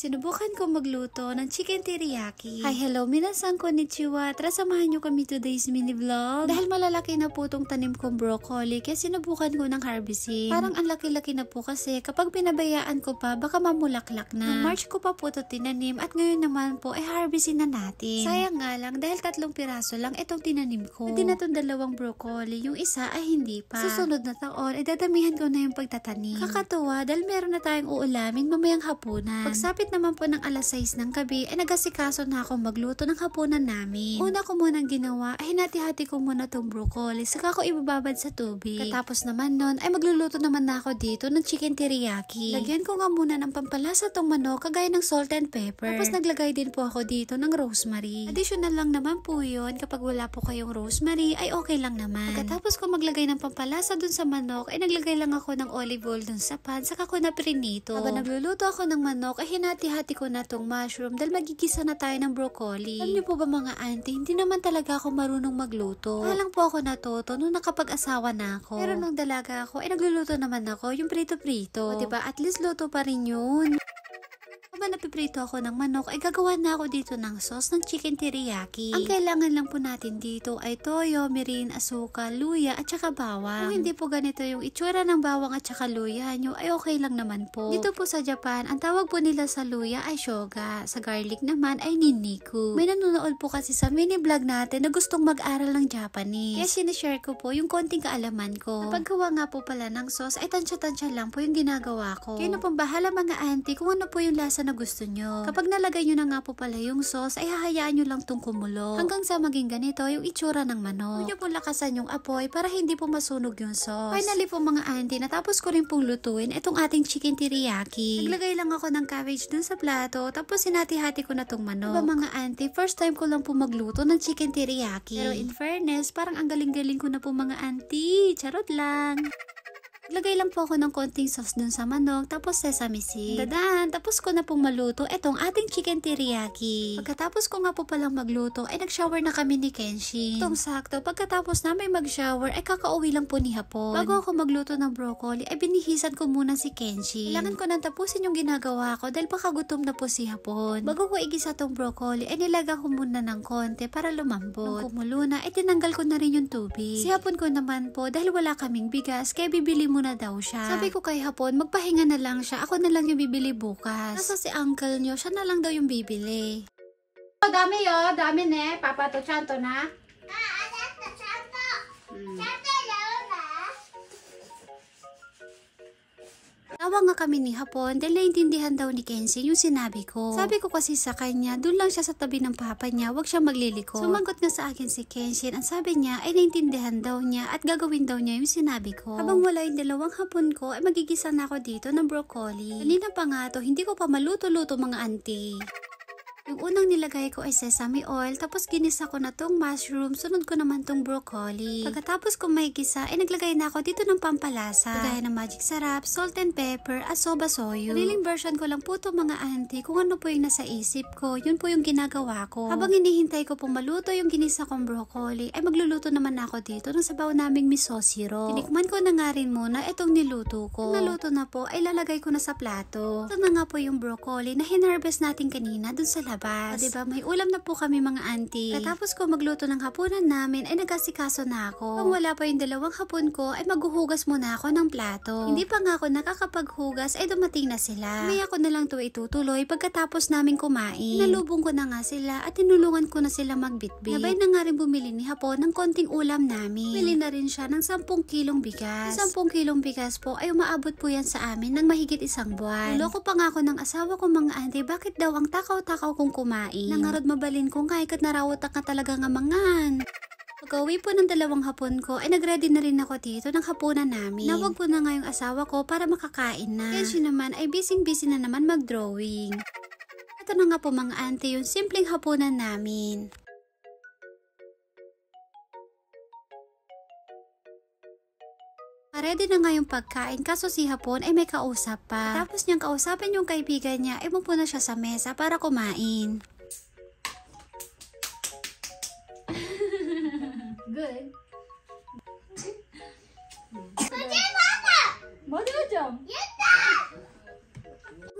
Sinubukan ko magluto ng chicken teriyaki. Hi, hello, minasan konnichiwa. Tara, samahan nyo kami today's mini vlog. Dahil malalaki na po tong tanim kong broccoli, kaya sinubukan ko ng harvesting. Parang ang laki-laki na po kasi kapag pinabayaan ko pa, baka mamulaklak na. Noong March ko pa po ito tinanim at ngayon naman po ay harvesting na natin. Sayang nga lang dahil 3 piraso lang itong tinanim ko. Hindi na itong 2 broccoli, yung isa ay hindi pa. Susunod na taon, ay dadamihan ko na yung pagtatanim. Kakatuwa dahil meron na tayong uulamin mamayang hapunan. Pagsapit naman po ng alas 6 ng gabi ay nagasikaso na akong magluto ng hapunan namin. Una ko munang ginawa ay hinati-hati ko muna tong broccoli saka ko ibababad sa tubig. Katapos naman nun ay magluluto naman na ako dito ng chicken teriyaki. Lagyan ko nga muna ng pampalasa tong manok kagaya ng salt and pepper. Tapos naglagay din po ako dito ng rosemary. Additional lang naman po yun, kapag wala po kayong rosemary ay okay lang naman. Pagkatapos ko maglagay ng pampalasa dun sa manok ay naglagay lang ako ng olive oil dun sa pan saka ko na prinito. Habang nagluluto ako ng manok ay hinati-hati ko na tong mushroom dahil magigisa na tayo ng broccoli. Alam niyo po ba mga auntie, hindi naman talaga ako marunong magluto. Halang po ako natuto nung nakapag-asawa na ako. Pero nung dalaga ako ay nagluluto naman ako yung prito-prito. O diba, at least luto pa rin yun. Habang napiprito ako ng manok, ay gagawa na ako dito ng sauce ng chicken teriyaki. Ang kailangan lang po natin dito ay toyo, mirin, asukal, luya, at saka bawang. Kung hindi po ganito yung itsura ng bawang at saka luya nyo, ay okay lang naman po. Dito po sa Japan, ang tawag po nila sa luya ay shoga. Sa garlic naman ay ninniku. May nanonood po kasi sa mini vlog natin na gustong mag-aral ng Japanese. Kaya sinishare ko po yung konting kaalaman ko. Paggawa nga po pala ng sauce, ay tansya-tansya lang po yung ginagawa ko. Kaya na pong bahala mga auntie kung ano po yung lasa na gusto nyo. Kapag nalagay nyo na nga po pala yung sauce, ay hahayaan nyo lang tong kumulo. Hanggang sa maging ganito yung itsura ng manok. Huwag nyo po lakasan yung apoy para hindi po masunog yung sauce. Finally po mga auntie, natapos ko rin pong lutuin itong ating chicken teriyaki. Naglagay lang ako ng cabbage dun sa plato, tapos sinati-hati ko na tong manok. Diba mga auntie, first time ko lang po magluto ng chicken teriyaki. Pero in fairness, parang ang galing-galing ko na po mga auntie. Charot lang. Lagay lang po ako ng konting sauce dun sa manok, tapos sesame seed. Dadaan, tapos ko na pong maluto itong ating chicken teriyaki. Pagkatapos ko nga po palang magluto, ay nag-shower na kami ni Kenshin. Itong sakto, pagkatapos namin mag-shower, ay kakauwi lang po ni Hapon. Bago ako magluto ng broccoli, ay binihisan ko muna si Kenshin. Kailangan ko nang tapusin yung ginagawa ko dahil baka gutom na po si Hapon. Bago ko igisa tong broccoli, ay nilaga ko muna ng konti para lumambot. Nung kumulo na, ay tinanggal ko na rin yung tubig. Si Hapon ko naman po, dahil wala kaming bigas, kaya bibili muna daw siya. Sabi ko kay Hapon, magpahinga na lang siya. Ako na lang yung bibili bukas. Nasa si uncle nyo, siya na lang daw yung bibili. Oh, dami yo, dami ne. Papa to chanto na. Tawa nga kami ni Hapon dahil naintindihan daw ni Kenzie yung sinabi ko. Sabi ko kasi sa kanya, doon lang siya sa tabi ng papa niya, wag siya magliliko. Sumagot nga sa akin si Kenzie, ang sabi niya ay naintindihan daw niya at gagawin daw niya yung sinabi ko. Habang wala yung 2 hapon ko, ay magigisa na ako dito ng broccoli. Kanina pa nga to, hindi ko pa maluto-luto mga auntie. Yung unang nilagay ko ay sesame oil, tapos ginisa ko na tong mushroom, sunod ko naman tong broccoli. Pagkatapos ko may gisa, ay naglagay na ako dito ng pampalasa. Kagaya ng magic sarap, salt and pepper, at soba soyu. Sariling version ko lang po to mga auntie, kung ano po yung nasa isip ko, yun po yung ginagawa ko. Habang hinihintay ko pong maluto yung ginisa kong broccoli, ay magluluto naman ako dito ng sabaw naming miso syrup. Tinikman ko na nga rin muna itong niluto ko. Kung naluto na po, ay lalagay ko na sa plato. Ito na nga po yung broccoli na hinarvest natin kanina dun sa labas. O diba, may ulam na po kami mga auntie. Katapos ko magluto ng hapunan namin, ay nagasikaso na ako. Kung wala pa yung 2 hapon ko, ay maghuhugas muna ako ng plato. Hindi pa nga ako nakakapaghugas, ay dumating na sila. May ako na lang to itutuloy pagkatapos namin kumain. Nalubong ko na nga sila at tinulungan ko na sila magbitbit. Nabay na nga rin bumili ni Hapon ng konting ulam namin. Bili na rin siya ng 10 kilong bigas. 10 kilong bigas po ay umaabot po yan sa amin ng mahigit 1 buwan. Niloko pa nga ako ng asawa ko mga auntie, bakit daw ang takaw-takaw kong kumain. Nangarod mabalin ko nga ikat narawat ka talaga nga mangan. Pag-uwi po ng 2 hapon ko, ay nagready na rin ako dito ng hapunan namin. Nawag ko na nga yung asawa ko para makakain na. Kaya siya naman ay busy-busy na naman mag-drawing. Ito na nga po mga auntie yung simpleng hapunan namin. Ready na nga yung pagkain, kaso si Hapon ay may kausap pa. Tapos niyang kausapin yung kaibigan niya, ay muna siya sa mesa para kumain. Good. Mother, Mother jump.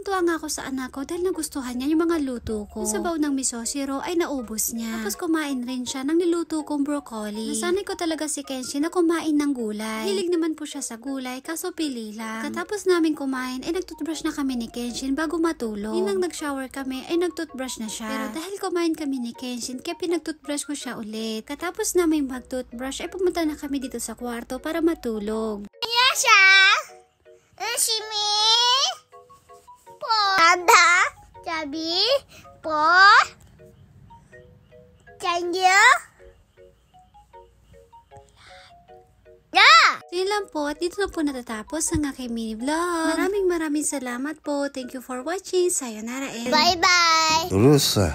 Tuwa nga ako sa anak ko dahil nagustuhan niya yung mga luto ko. Yung sabaw ng miso siro ay naubos niya. Tapos kumain rin siya ng niluto kong broccoli. Nasanay ko talaga si Kenshi na kumain ng gulay. Hilig naman po siya sa gulay kaso pili lang. Katapos namin kumain ay nagtutbrush na kami ni Kenshin bago matulog. Yun nang nag-shower kami ay nagtutbrush na siya. Pero dahil kumain kami ni Kenshin kaya pinagtutbrush ko siya ulit. Katapos namin mag-toothbrush ay pumunta na kami dito sa kwarto para matulog. Yasha! Ushimi! Po! Ada! Sabi! Po! Chanyo! So yun lang po at dito na po natatapos ang aking mini vlog. Maraming salamat po. Thank you for watching. Sayonara and Bye-bye! Rusa.